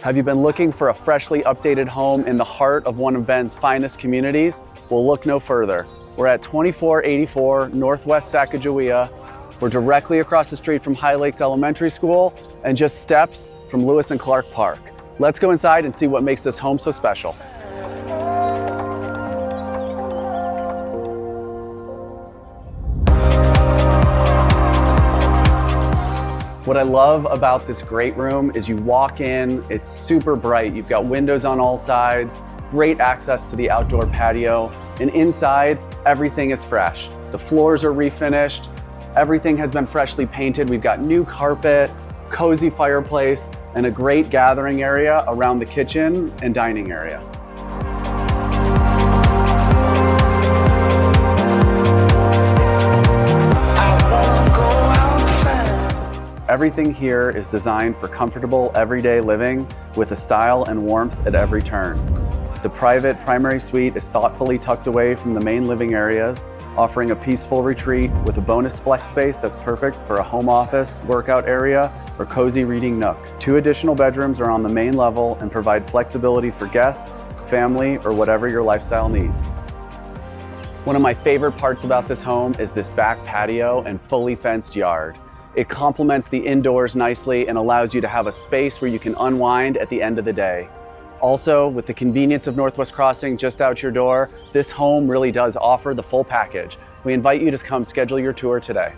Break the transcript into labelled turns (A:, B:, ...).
A: Have you been looking for a freshly updated home in the heart of one of Bend's finest communities? Well, look no further. We're at 2484 Northwest Sacagawea. We're directly across the street from High Lakes Elementary School and just steps from Lewis and Clark Park. Let's go inside and see what makes this home so special. What I love about this great room is you walk in, it's super bright. You've got windows on all sides, great access to the outdoor patio, and inside, everything is fresh. The floors are refinished, everything has been freshly painted. We've got new carpet, cozy fireplace, and a great gathering area around the kitchen and dining area. Everything here is designed for comfortable everyday living with a style and warmth at every turn. The private primary suite is thoughtfully tucked away from the main living areas, offering a peaceful retreat with a bonus flex space that's perfect for a home office, workout area, or cozy reading nook. 2 additional bedrooms are on the main level and provide flexibility for guests, family, or whatever your lifestyle needs. One of my favorite parts about this home is this back patio and fully fenced yard. It complements the indoors nicely and allows you to have a space where you can unwind at the end of the day. Also, with the convenience of Northwest Crossing just out your door, this home really does offer the full package. We invite you to come schedule your tour today.